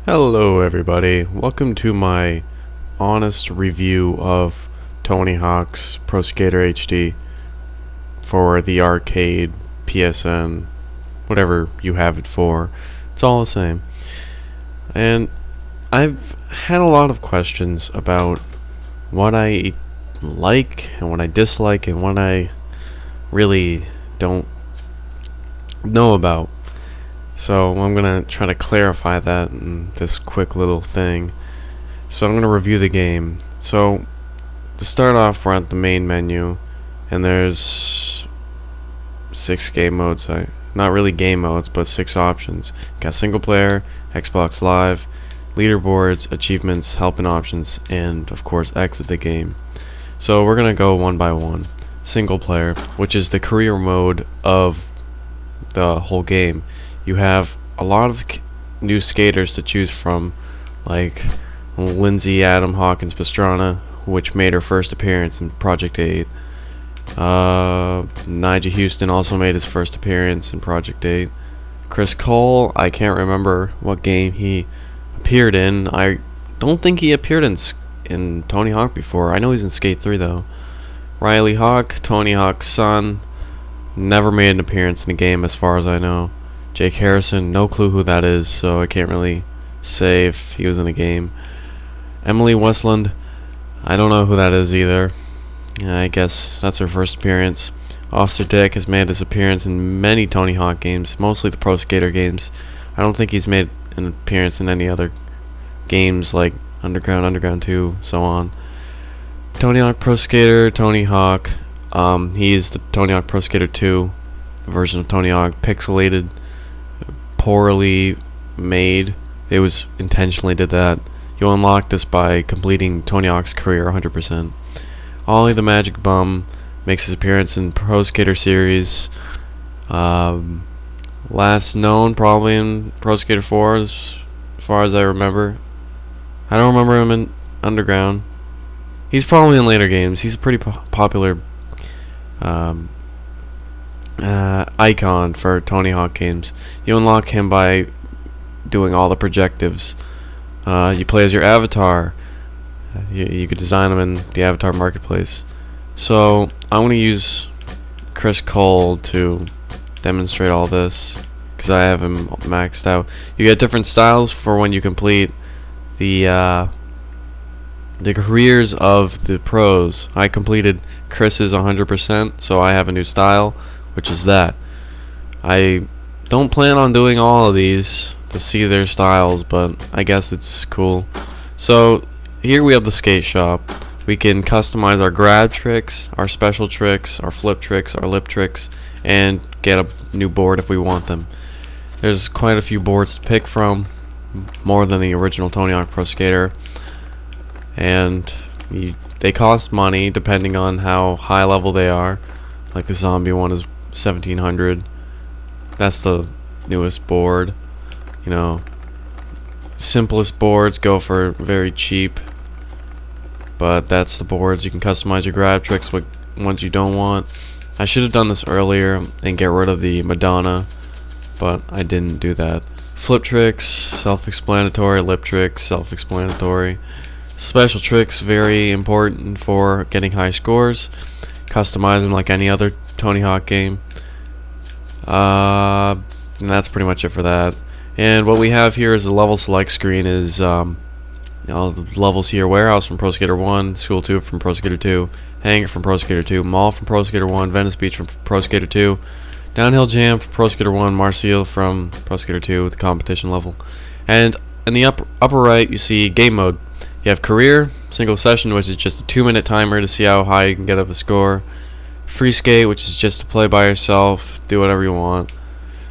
Hello everybody, welcome to my honest review of Tony Hawk's Pro Skater HD for the arcade, PSN, whatever you have it for. It's all the same. And I've had a lot of questions about what I like and what I dislike and what I really don't know about. So I'm going to try to clarify that in this quick little thing. So I'm going to review the game. So to start off, we're at the main menu, and there's 6 game modes. Not really game modes, but 6 options. Got single player, Xbox Live, leaderboards, achievements, help and options, and of course exit the game. So we're going to go one by one. Single player, which is the career mode of the whole game. You have a lot of new skaters to choose from, like Lindsay Adam Hawkins Pastrana, which made her first appearance in Project 8. Nigel Houston also made his first appearance in Project 8. Chris Cole, I can't remember what game he appeared in. I don't think he appeared in Tony Hawk before. I know he's in Skate 3 though. Riley Hawk, Tony Hawk's son, never made an appearance in the game as far as I know. Jake Harrison, no clue who that is, so I can't really say if he was in the game. Emily Westland, I don't know who that is either. I guess that's her first appearance. Officer Dick has made his appearance in many Tony Hawk games, mostly the Pro Skater games. I don't think he's made an appearance in any other games like Underground 2, so on. Tony Hawk Pro Skater, Tony Hawk. He's the Tony Hawk Pro Skater 2 version of Tony Hawk, pixelated, poorly made. It was intentionally did that. You'll unlock this by completing Tony Hawk's career 100%. Ollie the Magic Bum makes his appearance in Pro Skater series. Last known probably in Pro Skater 4 as far as I remember. I don't remember him in Underground. He's probably in later games. He's a pretty popular icon for Tony Hawk games. You unlock him by doing all the projectives. You play as your avatar. You could design them in the avatar marketplace. So I'm going to use Chris Cole to demonstrate all this because I have him maxed out. You get different styles for when you complete the careers of the pros. I completed Chris's 100%, so I have a new style, which is that. I don't plan on doing all of these to see their styles, but I guess it's cool. So here we have the skate shop. We can customize our grab tricks, our special tricks, our flip tricks, our lip tricks, and get a new board if we want them. There's quite a few boards to pick from, more than the original Tony Hawk Pro Skater, and they cost money depending on how high level they are. Like the zombie one is 1700. That's the newest board. You know, simplest boards go for very cheap, but that's the boards. You can customize your grab tricks with ones you don't want. I should have done this earlier and get rid of the Madonna, but I didn't do that. Flip tricks, self-explanatory. Lip tricks, self-explanatory. Special tricks, very important for getting high scores. Customize them like any other Tony Hawk game. And that's pretty much it for that. And what we have here is a level select screen. Is the levels here: Warehouse from Pro Skater 1, School 2 from Pro Skater 2, Hangar from Pro Skater 2, Mall from Pro Skater 1, Venice Beach from Pro Skater 2, Downhill Jam from Pro Skater 1, Marseille from Pro Skater 2 with the competition level. And in the upper right, you see game mode. You have career, single session, which is just a 2-minute timer to see how high you can get of a score. Free skate, which is just to play by yourself, do whatever you want.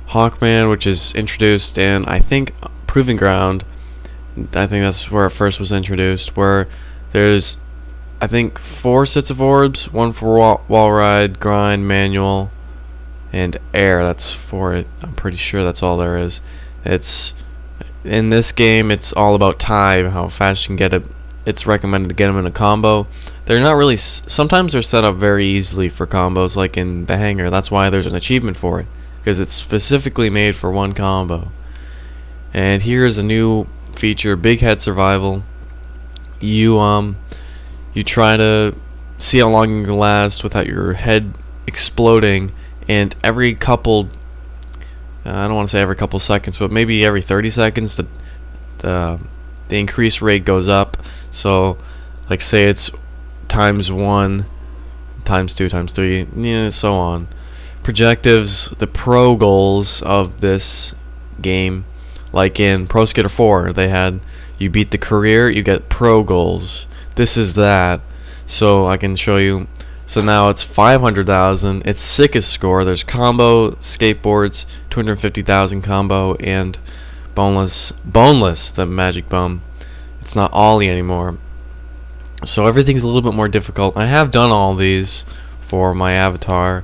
Hawkman, which is introduced in, I think, Proving Ground. I think that's where it first was introduced, where there's, I think, 4 sets of orbs, one for wall ride, grind, manual, and air. That's for it. I'm pretty sure that's all there is. It's in this game, it's all about time, how fast you can get it. It's recommended to get them in a combo. They're not really, sometimes they're set up very easily for combos, like in the Hangar. That's why there's an achievement for it, because it's specifically made for one combo. And here's a new feature, big head survival. You try to see how long you can last without your head exploding, and every couple, I don't want to say every couple seconds, but maybe every 30 seconds, the increase rate goes up. So, like, say it's ×1, ×2, ×3, so on. Projectives, the pro goals of this game, like in Pro Skater 4, they had you beat the career, you get pro goals. This is that. So I can show you. So now it's 500,000. It's sickest score. There's combo skateboards, 250,000 combo, and boneless, the magic bum. It's not ollie anymore. So everything's a little bit more difficult. I have done all these for my avatar,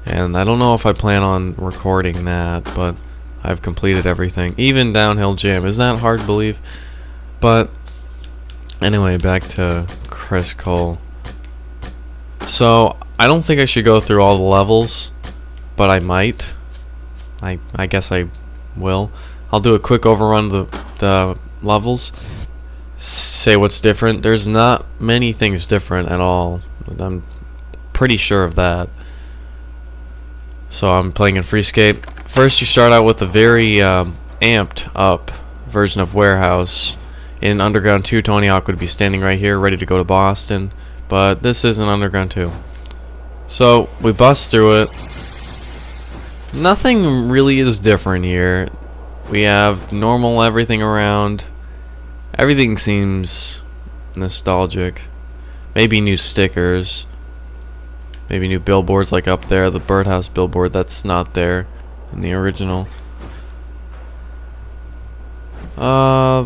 and I don't know if I plan on recording that, but I've completed everything. Even downhill jam. Isn't that hard to believe? But anyway, back to Chris Cole. So I don't think I should go through all the levels, but I might. I guess I will. I'll do a quick overrun of the levels. Say what's different. There's not many things different at all. I'm pretty sure of that. So I'm playing in Freescape. First, you start out with a very amped up version of Warehouse. In Underground 2, Tony Hawk would be standing right here, ready to go to Boston. But this isn't Underground 2. So we bust through it. Nothing really is different here. We have normal everything around. Everything seems nostalgic. Maybe new stickers. Maybe new billboards like up there. The birdhouse billboard, that's not there in the original.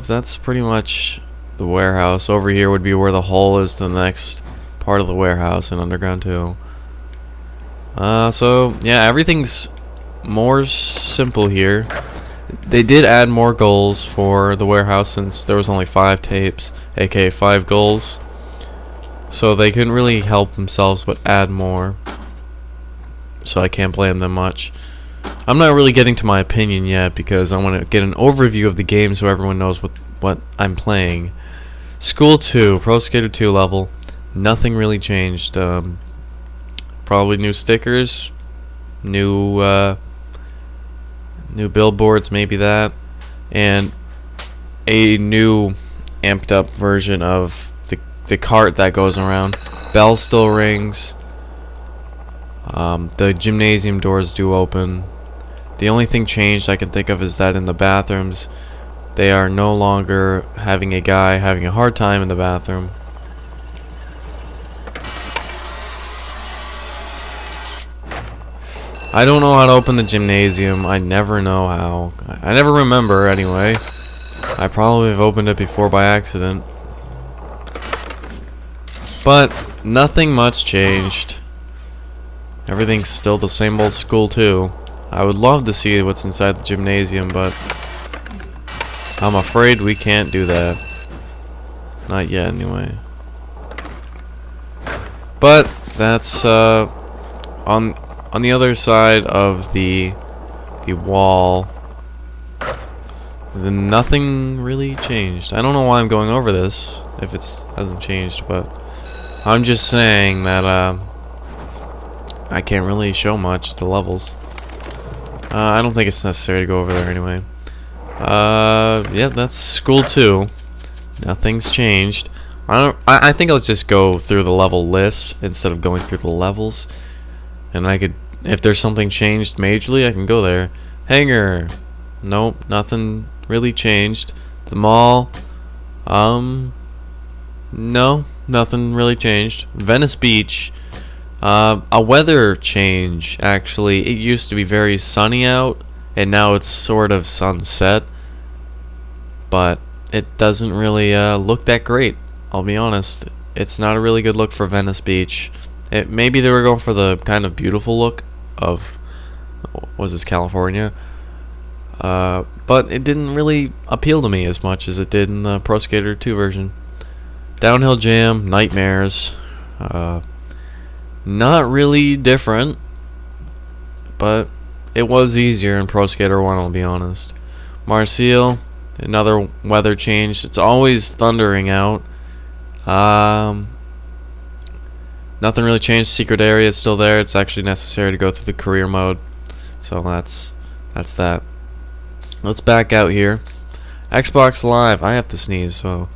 That's pretty much the warehouse. Over here would be where the hole is, the next part of the warehouse in Underground 2. So yeah, everything's more simple here. They did add more goals for the warehouse since there was only 5 tapes, aka 5 goals. So they couldn't really help themselves but add more. So I can't blame them much. I'm not really getting to my opinion yet because I want to get an overview of the game so everyone knows what I'm playing. School 2, Pro Skater 2 level. Nothing really changed. Probably new stickers, new billboards, maybe that, and a new amped up version of the cart that goes around. Bell still rings. The gymnasium doors do open. The only thing changed I can think of is that in the bathrooms, they are no longer having a guy having a hard time in the bathroom. I don't know how to open the gymnasium. I never know how. I never remember anyway. I probably have opened it before by accident. But nothing much changed. Everything's still the same old School 2. I would love to see what's inside the gymnasium, but I'm afraid we can't do that. Not yet, anyway. But that's on the other side of the wall. Then nothing really changed. I don't know why I'm going over this if it hasn't changed, but I'm just saying that I can't really show much the levels. I don't think it's necessary to go over there anyway. Yeah, that's School 2. Nothing's changed. I think I'll just go through the level list instead of going through the levels. And I could, if there's something changed majorly, I can go there. Hangar. Nope, nothing really changed. The mall. No, nothing really changed. Venice Beach. A weather change, actually. It used to be very sunny out, and now it's sort of sunset. But it doesn't really look that great, I'll be honest. It's not a really good look for Venice Beach. Maybe they were going for the kind of beautiful look of, was this California? But it didn't really appeal to me as much as it did in the Pro Skater 2 version. Downhill Jam, Nightmares. Not really different, but it was easier in Pro Skater 1, I'll be honest. Marseille, Another weather change. It's always thundering out. Nothing really changed. Secret area is still there. It's actually necessary to go through the career mode. So that's that. Let's back out here. Xbox Live. I have to sneeze, so.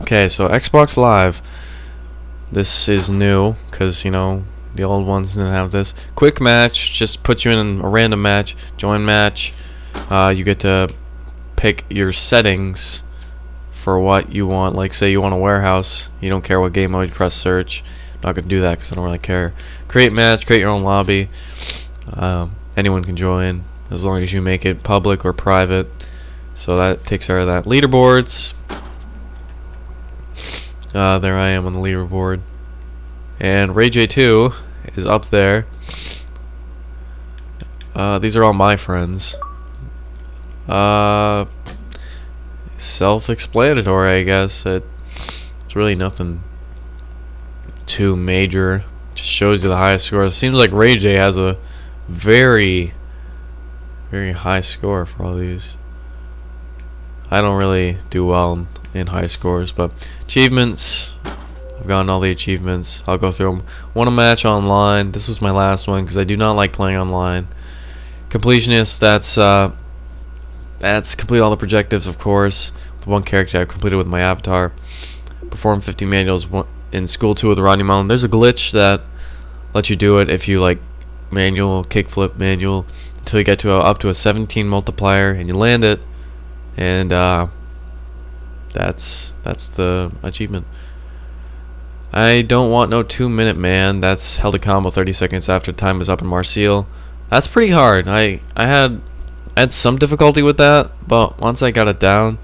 Okay, so Xbox Live. This is new because, you know, the old ones didn't have this. Quick match. Just put you in a random match. Join match. You get to pick your settings for what you want. Like, say you want a warehouse. You don't care what game mode, you press search. Not gonna do that because I don't really care. Create match. Create your own lobby. Anyone can join as long as you make it public or private. So that takes care of that. Leaderboards. There I am on the leaderboard. And Ray J2 is up there. These are all my friends. Self-explanatory, I guess. It's really nothing too major. Just shows you the highest score. It seems like Ray J has a very, very high score for all these. I don't really do well in high scores, but achievements. I've gotten all the achievements. I'll go through them. Won a match online. This was my last one because I do not like playing online. Completionist. That's complete all the projectives, of course. The one character I've completed with my avatar. Perform 50 manuals in school 2 with Rodney Mullen. There's a glitch that lets you do it if you like manual, kickflip, manual, until you get to up to a 17 multiplier and you land it, and that's the achievement. I don't want no 2-minute man. That's held a combo 30 seconds after time is up in Marseille. That's pretty hard. I had some difficulty with that, but once I got it down,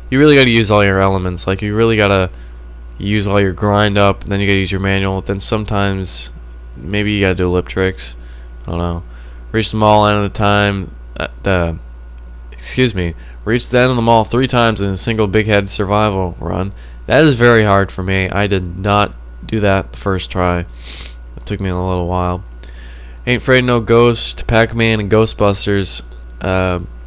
you really got to use all your elements. Like, you really got to use all your grind up, and then you got to use your manual. Then sometimes maybe you got to do lip tricks. I don't know. Reach the mall end of the time. Reach the end of the mall 3 times in a single big head survival run. That is very hard for me. I did not do that the first try. It took me a little while. Ain't Afraid No Ghost, Pac-Man, and Ghostbusters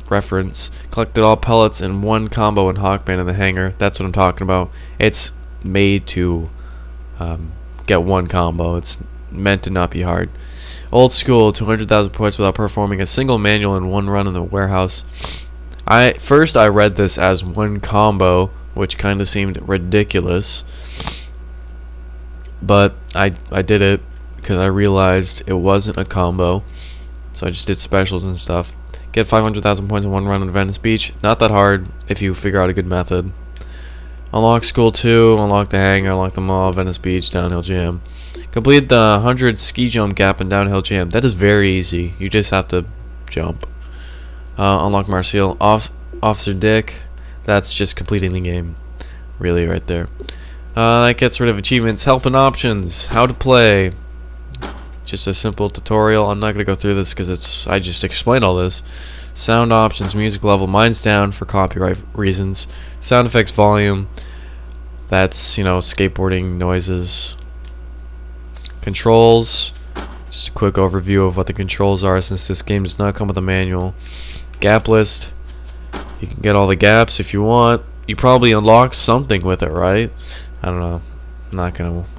reference. Collected all pellets in one combo in Hawkman in the hangar. That's what I'm talking about. It's made to get one combo. It's meant to not be hard. Old school, 200,000 points without performing a single manual in one run in the warehouse. First I read this as one combo, which kind of seemed ridiculous, but I did it because I realized it wasn't a combo, so I just did specials and stuff. Get 500,000 points in one run in Venice Beach. Not that hard if you figure out a good method. Unlock School 2, unlock the hangar, unlock the mall, Venice Beach, downhill jam. Complete the 100 ski jump gap and downhill jam. That is very easy. You just have to jump. Unlock Marseille. Officer Dick. That's just completing the game. Really, right there. That gets rid of achievements. Help and options. How to play. Just a simple tutorial. I'm not going to go through this because I just explained all this. Sound options, music level. Mine's down for copyright reasons. Sound effects volume. That's, you know, skateboarding noises. Controls. Just a quick overview of what the controls are since this game does not come with a manual. Gap list. You can get all the gaps if you want. You probably unlock something with it, right? I don't know.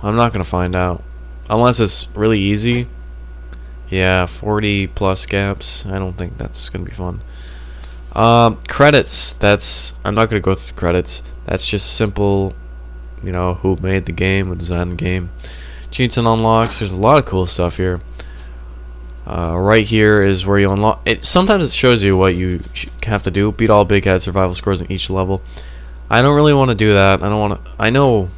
I'm not gonna find out. Unless it's really easy. Yeah, 40 plus gaps. I don't think that's gonna be fun. Credits. I'm not gonna go through the credits. That's just simple, you know, who made the game, who designed the game. Cheats and unlocks. There's a lot of cool stuff here. Right here is where you unlock it. Sometimes it shows you what you have to do. Beat all big head survival scores in each level. I don't really want to do that. I know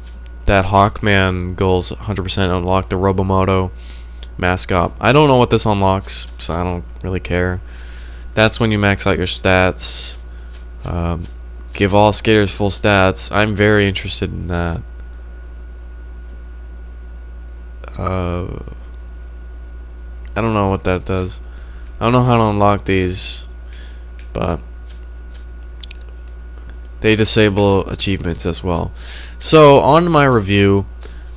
that Hawkman goals 100% unlock the Robomoto mascot. I don't know what this unlocks, so I don't really care. That's when you max out your stats. Give all skaters full stats. I'm very interested in that. I don't know what that does. I don't know how to unlock these, but they disable achievements as well. So on to my review.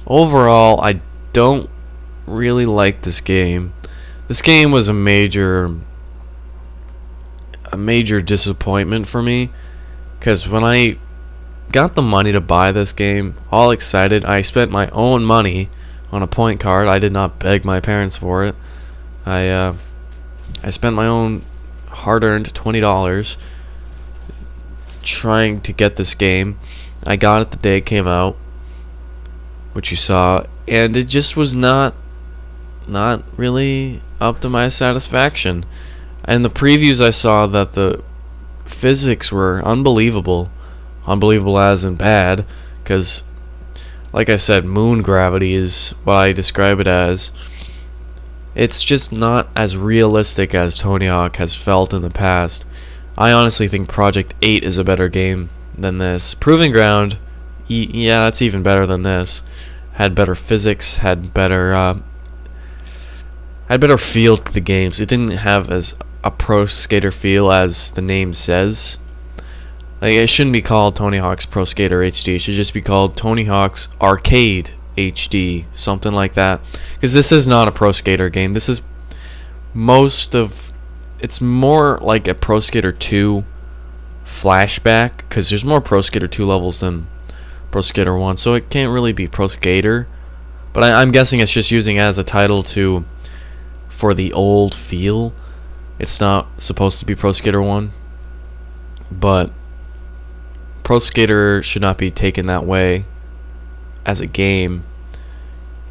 Overall, I don't really like this game. This game was a major a major disappointment for me, because when I got the money to buy this game, all excited, I spent my own money on a point card. I did not beg my parents for it. I spent my own hard-earned $20 trying to get this game. I got it the day it came out, which you saw, and it just was not really up to my satisfaction. And the previews I saw, that the physics were unbelievable as in bad, because like I said, moon gravity is what I describe it as. It's just not as realistic as Tony Hawk has felt in the past. I honestly think Project 8 is a better game than this. Proving Ground, yeah, it's even better than this. Had better physics, had better feel to the games. It didn't have as a pro skater feel as the name says. Like, it shouldn't be called Tony Hawk's Pro Skater HD. It should just be called Tony Hawk's Arcade HD, something like that. Because this is not a Pro Skater game. This is it's more like a Pro Skater 2 flashback, because there's more Pro Skater 2 levels than Pro Skater 1, so it can't really be Pro Skater. But I'm guessing it's just using it as a title for the old feel. It's not supposed to be Pro Skater 1, but Pro Skater should not be taken that way as a game,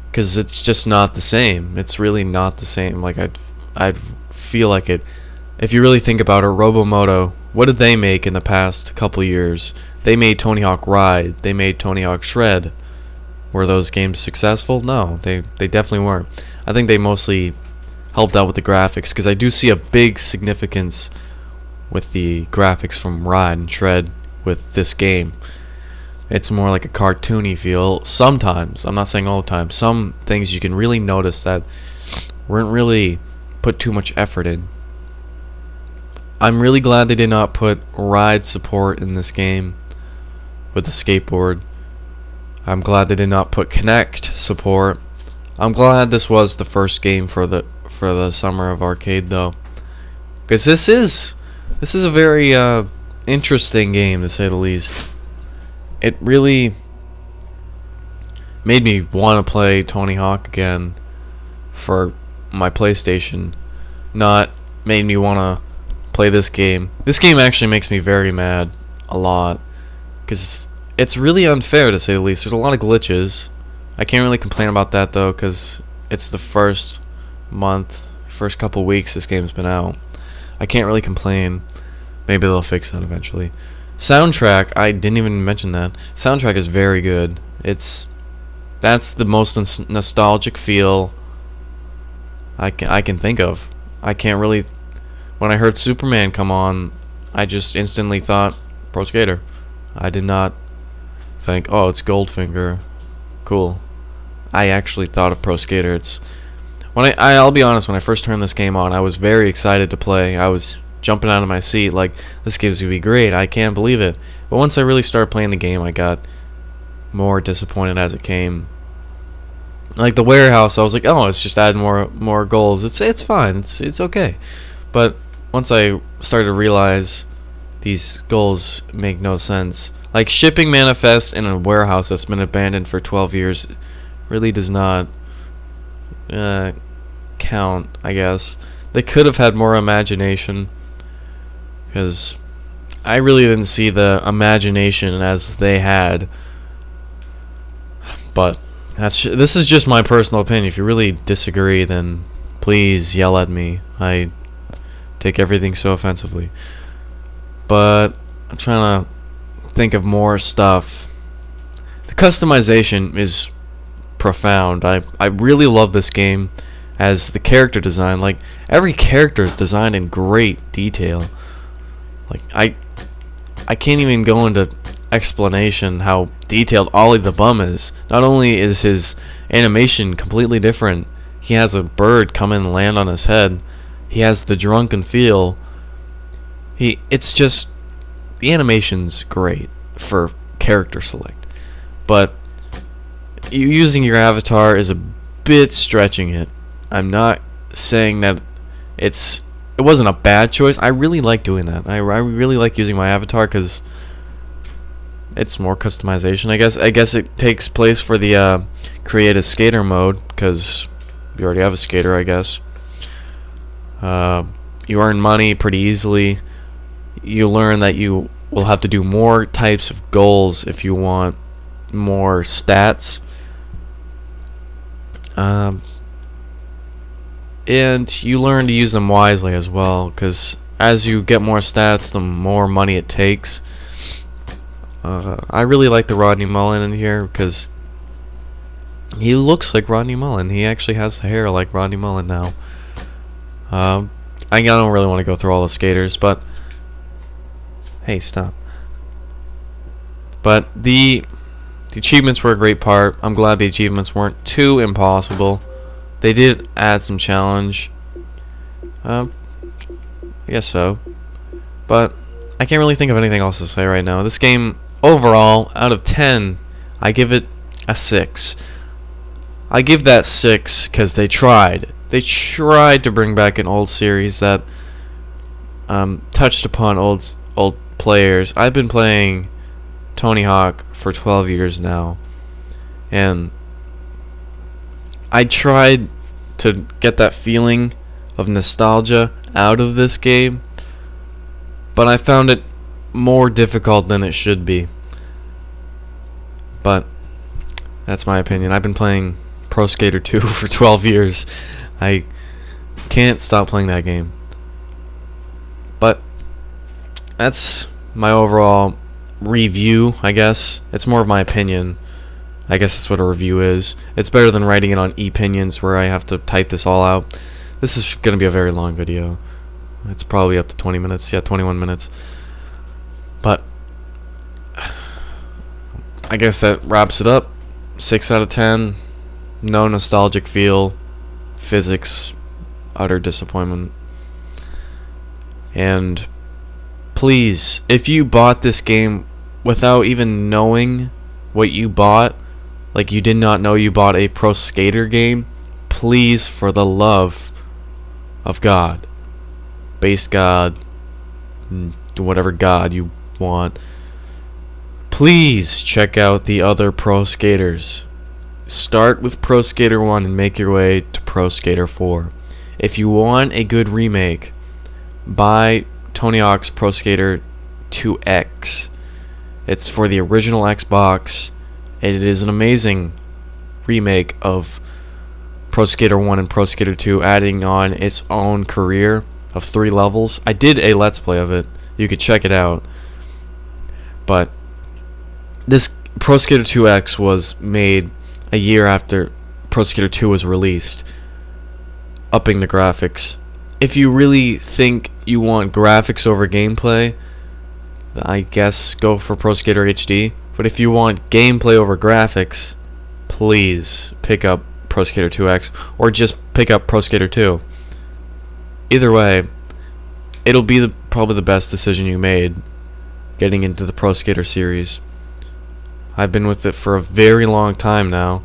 because it's just not the same. It's really not the same. Like, I'd feel like it. If you really think about it, Robomoto, what did they make in the past couple years? They made Tony Hawk Ride. They made Tony Hawk Shred. Were those games successful? No, they definitely weren't. I think they mostly helped out with the graphics, because I do see a big significance with the graphics from Ride and Shred with this game. It's more like a cartoony feel sometimes. I'm not saying all the time. Some things you can really notice that weren't really put too much effort in. I'm really glad they did not put ride support in this game with the skateboard. I'm glad they did not put Kinect support. I'm glad this was the first game for the summer of arcade, though, because this is a very interesting game, to say the least. It really made me want to play Tony Hawk again for my PlayStation. Not made me want to play this game. This game actually makes me very mad a lot, because it's really unfair, to say the least. There's a lot of glitches. I can't really complain about that, though, because it's the first couple weeks this game's been out. I can't really complain. Maybe they'll fix that eventually. Soundtrack, I didn't even mention that. Soundtrack is very good. That's the most nostalgic feel I can think of. I can't really. When I heard Superman come on, I just instantly thought Pro Skater. I did not think, oh, it's Goldfinger. Cool. I actually thought of Pro Skater. I'll be honest, when I first turned this game on, I was very excited to play. I was jumping out of my seat like, this game's gonna be great. I can't believe it. But once I really started playing the game, I got more disappointed as it came. Like the warehouse, I was like, oh, it's just adding more goals. It's fine. It's okay. But once I started to realize these goals make no sense. Like shipping manifest in a warehouse that's been abandoned for 12 years really does not count, I guess. They could have had more imagination, because I really didn't see the imagination as they had. But this is just my personal opinion. If you really disagree, then please yell at me. I take everything so offensively. But I'm trying to think of more stuff. The customization is profound. I really love this game as the character design. Like, every character is designed in great detail. Like, I can't even go into explanation how detailed Ollie the Bum is. Not only is his animation completely different, he has a bird come and land on his head. He has the drunken feel. It's just, the animation's great for character select, but using your avatar is a bit stretching it. I'm not saying that it's it wasn't a bad choice. I really like doing that. I really like using my avatar because it's more customization. I guess it takes place for the create a skater mode because you already have a skater, I guess. You earn money pretty easily. You learn that you will have to do more types of goals if you want more stats. And you learn to use them wisely as well, because as you get more stats, the more money it takes. I really like the Rodney Mullen in here because he looks like Rodney Mullen. He actually has the hair like Rodney Mullen now. I don't really want to go through all the skaters, but hey, stop. But the achievements were a great part. I'm glad the achievements weren't too impossible. They did add some challenge. I guess so. But I can't really think of anything else to say right now. This game, overall, out of 10, I give it a 6. I give that 6 because they tried. They tried to bring back an old series that touched upon old players. I've been playing Tony Hawk for 12 years now, and I tried to get that feeling of nostalgia out of this game, but I found it more difficult than it should be. But that's my opinion. I've been playing Pro Skater 2 for 12 years. I can't stop playing that game. But that's my overall review, I guess. It's more of my opinion. I guess that's what a review is. It's better than writing it on ePinions where I have to type this all out. This is going to be a very long video. It's probably up to 20 minutes. Yeah, 21 minutes. But I guess that wraps it up. 6 out of 10. No nostalgic feel. Physics. Utter disappointment. And please, if you bought this game without even knowing what you bought, like you did not know you bought a Pro Skater game, please, for the love of God, base God, whatever God you want, please check out the other Pro Skaters. Start with Pro Skater 1 and make your way to Pro Skater 4. If you want a good remake, buy Tony Hawk's Pro Skater 2X. It's for the original Xbox. It is an amazing remake of Pro Skater 1 and Pro Skater 2, adding on its own career of 3 levels. I did a Let's Play of it. You could check it out. But this Pro Skater 2X was made a year after Pro Skater 2 was released, upping the graphics. If you really think you want graphics over gameplay, I guess go for Pro Skater HD. But if you want gameplay over graphics, please pick up Pro Skater 2X or just pick up Pro Skater 2. Either way, it'll be probably the best decision you made getting into the Pro Skater series. I've been with it for a very long time now,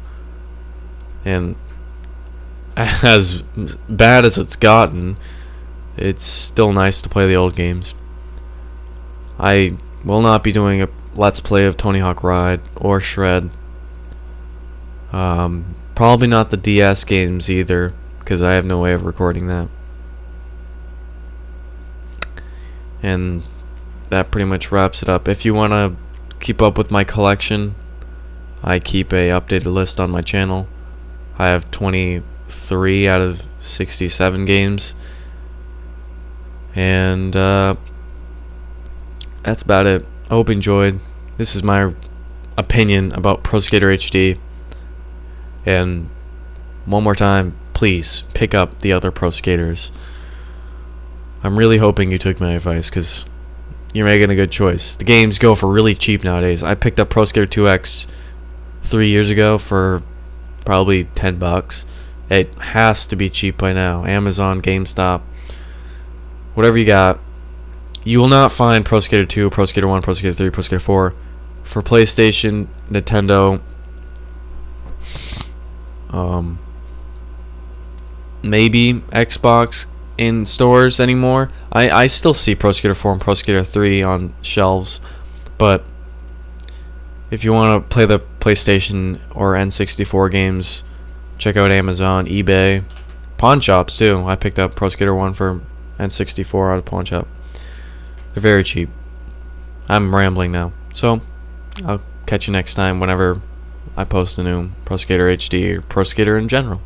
and as bad as it's gotten, it's still nice to play the old games. I will not be doing a Let's Play of Tony Hawk Ride or Shred. Probably not the DS games either, because I have no way of recording that. And that pretty much wraps it up. If you want to keep up with my collection, I keep a updated list on my channel. I have 23 out of 67 games. And that's about it. I hope you enjoyed. This is my opinion about Pro Skater HD. And one more time, please pick up the other Pro Skaters. I'm really hoping you took my advice, because you're making a good choice. The games go for really cheap nowadays. I picked up Pro Skater 2X 3 years ago for probably $10. It has to be cheap by now. Amazon, GameStop, whatever you got. You will not find Pro Skater 2, Pro Skater 1, Pro Skater 3, Pro Skater 4 for PlayStation, Nintendo, maybe Xbox in stores anymore. I still see Pro Skater 4 and Pro Skater 3 on shelves, but if you want to play the PlayStation or N64 games, check out Amazon, eBay, pawn shops too. I picked up Pro Skater 1 for N64 out of pawn shop. They're very cheap. I'm rambling now, so I'll catch you next time whenever I post a new Pro Skater HD or Pro Skater in general.